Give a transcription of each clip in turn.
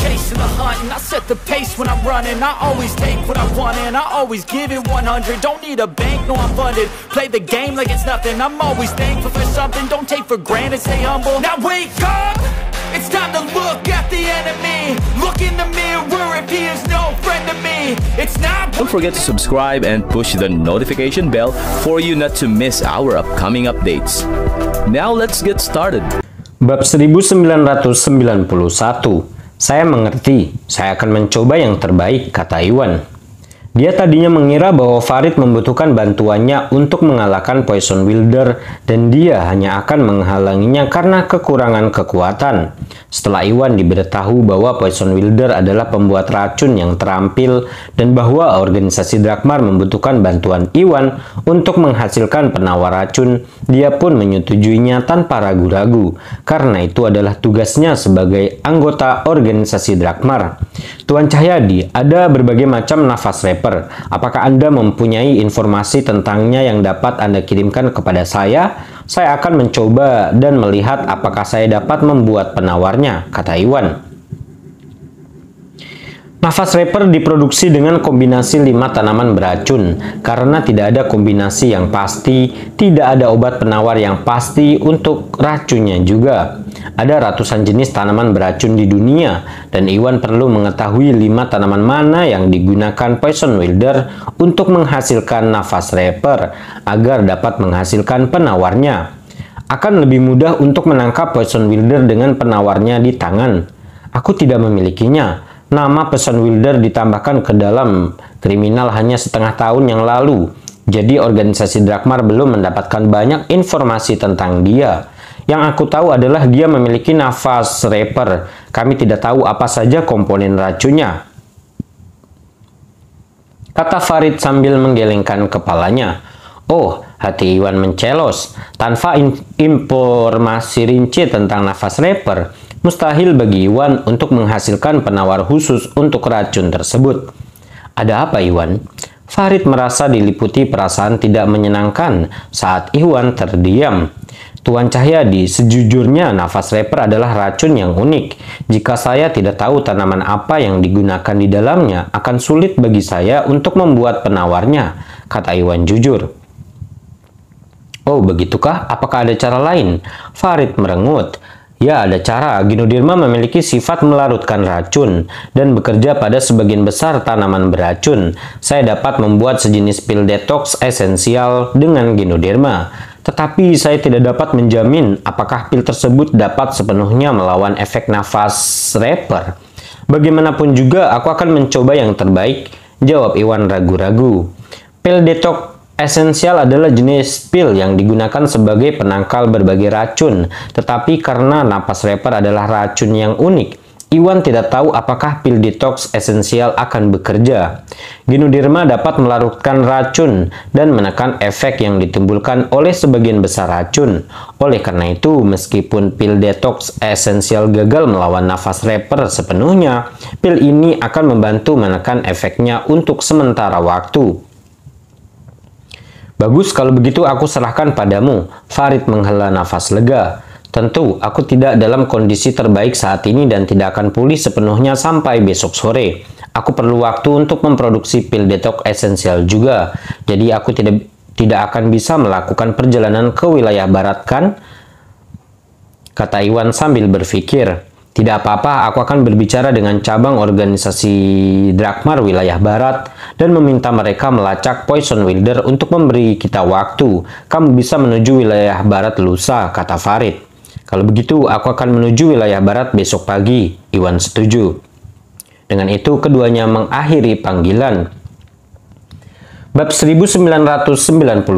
chasing the hunt, and I set the pace when I'm running. I always take what I want and I always give it 100. Don't need a bank, no I'm funded. Play the game like it's nothing. I'm always thankful for something. Don't take for granted, stay humble. Now wake up, it's time to look at the enemy. Look in the mirror if he is no friend to me. It's not. Don't forget to subscribe and push the notification bell for you not to miss our upcoming updates. Now let's get started. Bab 1991. Saya mengerti, saya akan mencoba yang terbaik, kata Iwan. Dia tadinya mengira bahwa Farid membutuhkan bantuannya untuk mengalahkan Poison Wilder dan dia hanya akan menghalanginya karena kekurangan kekuatan. Setelah Iwan diberitahu bahwa Poison Wilder adalah pembuat racun yang terampil dan bahwa organisasi Drakmar membutuhkan bantuan Iwan untuk menghasilkan penawar racun, dia pun menyetujuinya tanpa ragu-ragu, karena itu adalah tugasnya sebagai anggota organisasi Drakmar. Tuan Cahyadi, ada berbagai macam nafas rapper. Apakah Anda mempunyai informasi tentangnya yang dapat Anda kirimkan kepada saya? Saya akan mencoba dan melihat apakah saya dapat membuat penawarnya, kata Iwan. Nafas rapper diproduksi dengan kombinasi 5 tanaman beracun. Karena tidak ada kombinasi yang pasti, tidak ada obat penawar yang pasti untuk racunnya juga. Ada ratusan jenis tanaman beracun di dunia, dan Iwan perlu mengetahui 5 tanaman mana yang digunakan Poison Wilder untuk menghasilkan nafas rapper agar dapat menghasilkan penawarnya. Akan lebih mudah untuk menangkap Poison Wilder dengan penawarnya di tangan. Aku tidak memilikinya. Nama Poison Wilder ditambahkan ke dalam kriminal hanya setengah tahun yang lalu. Jadi organisasi Drakmar belum mendapatkan banyak informasi tentang dia. Yang aku tahu adalah dia memiliki nafas rapper. Kami tidak tahu apa saja komponen racunnya, kata Farid sambil menggelengkan kepalanya. Oh, hati Iwan mencelos. Tanpa informasi rinci tentang nafas rapper, mustahil bagi Iwan untuk menghasilkan penawar khusus untuk racun tersebut. Ada apa, Iwan? Farid merasa diliputi perasaan tidak menyenangkan saat Iwan terdiam. Tuan Cahyadi, sejujurnya nafas rapper adalah racun yang unik. Jika saya tidak tahu tanaman apa yang digunakan di dalamnya, akan sulit bagi saya untuk membuat penawarnya, kata Iwan jujur. Oh, begitukah? Apakah ada cara lain? Farid merengut. Ya, ada cara. Ginoderma memiliki sifat melarutkan racun dan bekerja pada sebagian besar tanaman beracun. Saya dapat membuat sejenis pil detox esensial dengan Ginoderma. Tetapi saya tidak dapat menjamin apakah pil tersebut dapat sepenuhnya melawan efek nafas rapper. Bagaimanapun juga, aku akan mencoba yang terbaik, jawab Iwan ragu-ragu. Pil detox esensial adalah jenis pil yang digunakan sebagai penangkal berbagai racun, tetapi karena napas rapper adalah racun yang unik, Iwan tidak tahu apakah pil detox esensial akan bekerja. Ginoderma dapat melarutkan racun dan menekan efek yang ditimbulkan oleh sebagian besar racun. Oleh karena itu, meskipun pil detox esensial gagal melawan nafas rapper sepenuhnya, pil ini akan membantu menekan efeknya untuk sementara waktu. Bagus, kalau begitu aku serahkan padamu. Farid menghela nafas lega. Tentu, aku tidak dalam kondisi terbaik saat ini dan tidak akan pulih sepenuhnya sampai besok sore. Aku perlu waktu untuk memproduksi pil detox esensial juga. Jadi aku tidak akan bisa melakukan perjalanan ke wilayah barat, kan? Kata Iwan sambil berpikir. Tidak apa-apa, aku akan berbicara dengan cabang organisasi Drakmar wilayah barat dan meminta mereka melacak Poison Wilder untuk memberi kita waktu. Kamu bisa menuju wilayah barat lusa, kata Farid. Kalau begitu, aku akan menuju wilayah barat besok pagi. Iwan setuju. Dengan itu, keduanya mengakhiri panggilan. Bab 1992.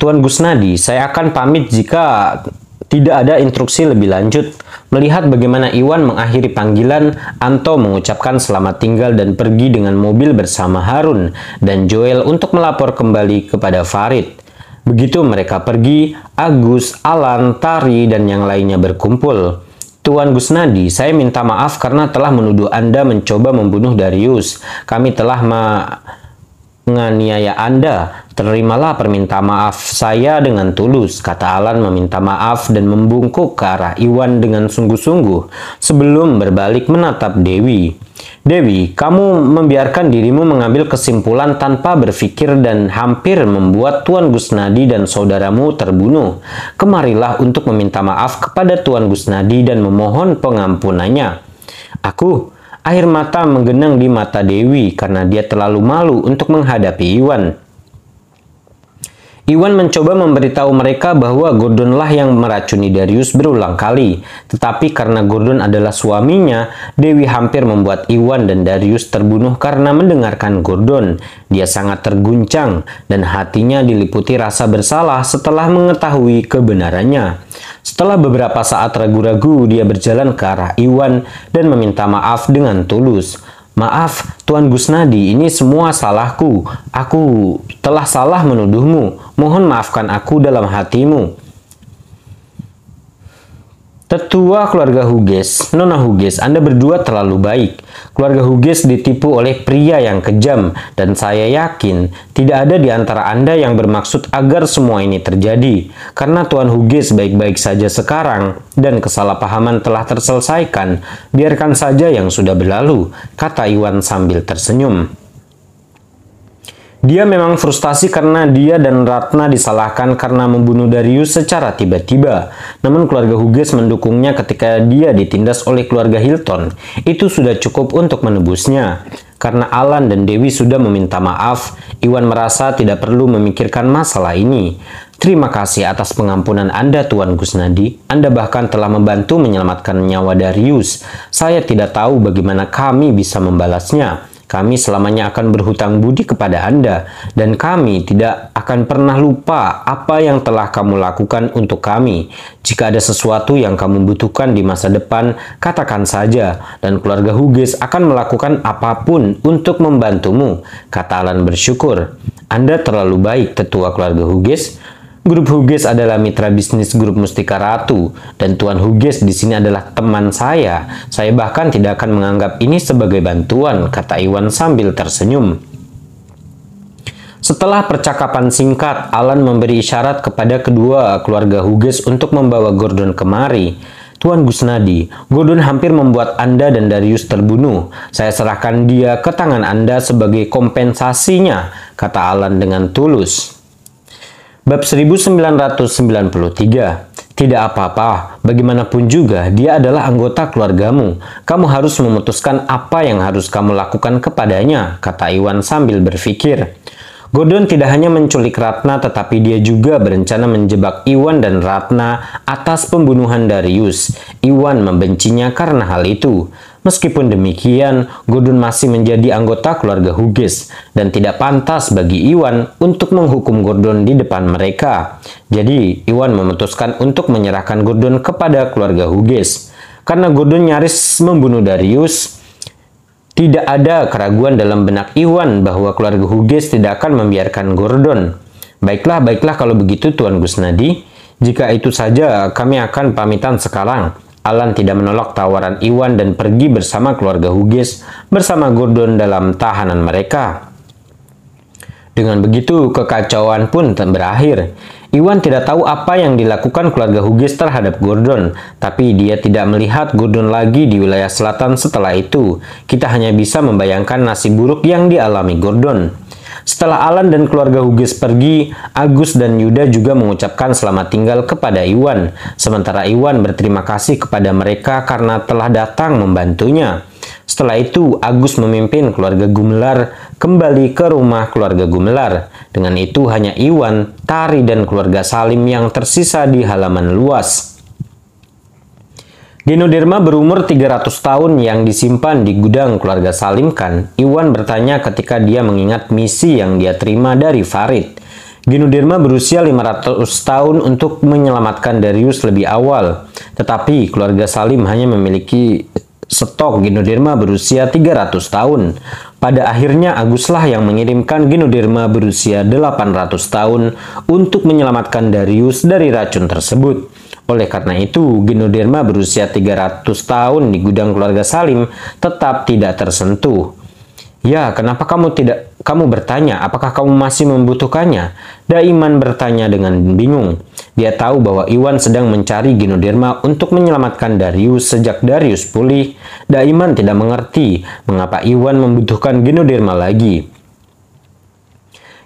Tuan Gusnadi, saya akan pamit jika tidak ada instruksi lebih lanjut. Melihat bagaimana Iwan mengakhiri panggilan, Anto mengucapkan selamat tinggal dan pergi dengan mobil bersama Harun dan Joel untuk melapor kembali kepada Farid. Begitu mereka pergi, Agus, Alan, Tari, dan yang lainnya berkumpul. Tuan Gusnadi, saya minta maaf karena telah menuduh Anda mencoba membunuh Darius. Kami telah menganiaya Anda. Terimalah permintaan maaf saya dengan tulus, kata Alan meminta maaf dan membungkuk ke arah Iwan dengan sungguh-sungguh sebelum berbalik menatap Dewi. Dewi, kamu membiarkan dirimu mengambil kesimpulan tanpa berpikir dan hampir membuat Tuan Gusnadi dan saudaramu terbunuh. Kemarilah untuk meminta maaf kepada Tuan Gusnadi dan memohon pengampunannya. Air mata menggenang di mata Dewi karena dia terlalu malu untuk menghadapi Iwan. Iwan mencoba memberitahu mereka bahwa Gordonlah yang meracuni Darius berulang kali. Tetapi karena Gordon adalah suaminya, Dewi hampir membuat Iwan dan Darius terbunuh karena mendengarkan Gordon. Dia sangat terguncang dan hatinya diliputi rasa bersalah setelah mengetahui kebenarannya. Setelah beberapa saat ragu-ragu, dia berjalan ke arah Iwan dan meminta maaf dengan tulus. Maaf, Tuan Gusnadi, ini semua salahku. Aku telah salah menuduhmu. Mohon maafkan aku dalam hatimu. Tetua keluarga Hughes, Nona Hughes, Anda berdua terlalu baik. Keluarga Hughes ditipu oleh pria yang kejam, dan saya yakin tidak ada di antara Anda yang bermaksud agar semua ini terjadi. Karena Tuan Hughes baik-baik saja sekarang, dan kesalahpahaman telah terselesaikan, biarkan saja yang sudah berlalu, kata Iwan sambil tersenyum. Dia memang frustasi karena dia dan Ratna disalahkan karena membunuh Darius secara tiba-tiba. Namun keluarga Hughes mendukungnya ketika dia ditindas oleh keluarga Hilton. Itu sudah cukup untuk menebusnya. Karena Alan dan Dewi sudah meminta maaf, Iwan merasa tidak perlu memikirkan masalah ini. Terima kasih atas pengampunan Anda, Tuan Gusnadi. Anda bahkan telah membantu menyelamatkan nyawa Darius. Saya tidak tahu bagaimana kami bisa membalasnya. Kami selamanya akan berhutang budi kepada Anda, dan kami tidak akan pernah lupa apa yang telah kamu lakukan untuk kami. Jika ada sesuatu yang kamu butuhkan di masa depan, katakan saja, dan keluarga Hughes akan melakukan apapun untuk membantumu, kata Alan bersyukur. Anda terlalu baik, tetua keluarga Hughes. Grup Hughes adalah mitra bisnis grup Mustika Ratu, dan Tuan Hughes di sini adalah teman saya. Saya bahkan tidak akan menganggap ini sebagai bantuan, kata Iwan sambil tersenyum. Setelah percakapan singkat, Alan memberi isyarat kepada kedua keluarga Hughes untuk membawa Gordon kemari. Tuan Gusnadi, Gordon hampir membuat Anda dan Darius terbunuh. Saya serahkan dia ke tangan Anda sebagai kompensasinya, kata Alan dengan tulus. Bab 1993. Tidak apa-apa, bagaimanapun juga dia adalah anggota keluargamu. Kamu harus memutuskan apa yang harus kamu lakukan kepadanya, kata Iwan sambil berpikir. Gordon tidak hanya menculik Ratna, tetapi dia juga berencana menjebak Iwan dan Ratna atas pembunuhan Darius. Iwan membencinya karena hal itu. Meskipun demikian, Gordon masih menjadi anggota keluarga Hughes dan tidak pantas bagi Iwan untuk menghukum Gordon di depan mereka. Jadi, Iwan memutuskan untuk menyerahkan Gordon kepada keluarga Hughes. Karena Gordon nyaris membunuh Darius, tidak ada keraguan dalam benak Iwan bahwa keluarga Hughes tidak akan membiarkan Gordon. Baiklah kalau begitu, Tuan Gusnadi. Jika itu saja, kami akan pamitan sekarang. Alan tidak menolak tawaran Iwan dan pergi bersama keluarga Hughes bersama Gordon dalam tahanan mereka. Dengan begitu, kekacauan pun berakhir. Iwan tidak tahu apa yang dilakukan keluarga Hughes terhadap Gordon, tapi dia tidak melihat Gordon lagi di wilayah selatan setelah itu. Kita hanya bisa membayangkan nasib buruk yang dialami Gordon. Setelah Alan dan keluarga Hughes pergi, Agus dan Yuda juga mengucapkan selamat tinggal kepada Iwan. Sementara Iwan berterima kasih kepada mereka karena telah datang membantunya. Setelah itu, Agus memimpin keluarga Gumelar kembali ke rumah keluarga Gumelar. Dengan itu, hanya Iwan, Tari, dan keluarga Salim yang tersisa di halaman luas. Genoderma berumur 300 tahun yang disimpan di gudang keluarga Salim kan? Iwan bertanya ketika dia mengingat misi yang dia terima dari Farid. Genoderma berusia 500 tahun untuk menyelamatkan Darius lebih awal. Tetapi keluarga Salim hanya memiliki stok Genoderma berusia 300 tahun. Pada akhirnya Aguslah yang mengirimkan Genoderma berusia 800 tahun untuk menyelamatkan Darius dari racun tersebut. Oleh karena itu, Genoderma berusia 300 tahun di gudang keluarga Salim tetap tidak tersentuh. Ya, kenapa kamu bertanya, apakah kamu masih membutuhkannya? Daiman bertanya dengan bingung. Dia tahu bahwa Iwan sedang mencari Ginoderma untuk menyelamatkan Darius sejak Darius pulih. Daiman tidak mengerti mengapa Iwan membutuhkan Ginoderma lagi.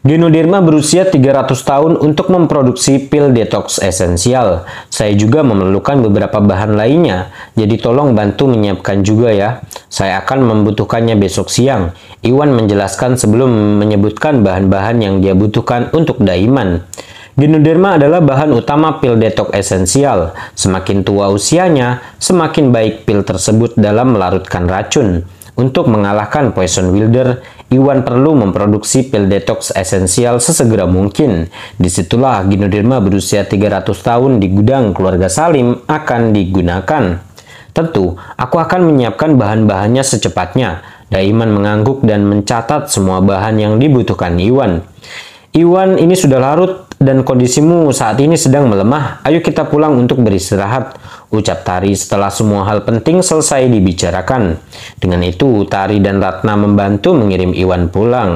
Ginoderma berusia 300 tahun untuk memproduksi pil detox esensial. Saya juga memerlukan beberapa bahan lainnya, jadi tolong bantu menyiapkan juga ya. Saya akan membutuhkannya besok siang. Iwan menjelaskan sebelum menyebutkan bahan-bahan yang dia butuhkan untuk Daiman. Ginoderma adalah bahan utama pil detox esensial. Semakin tua usianya, semakin baik pil tersebut dalam melarutkan racun. Untuk mengalahkan Poison Wilder, Iwan perlu memproduksi pil detox esensial sesegera mungkin. Disitulah Ginoderma berusia 300 tahun di gudang keluarga Salim akan digunakan. Tentu, aku akan menyiapkan bahan-bahannya secepatnya. Daiman mengangguk dan mencatat semua bahan yang dibutuhkan Iwan. Iwan, ini sudah larut dan kondisimu saat ini sedang melemah. Ayo kita pulang untuk beristirahat, ucap Tari setelah semua hal penting selesai dibicarakan. Dengan itu, Tari dan Ratna membantu mengirim Iwan pulang.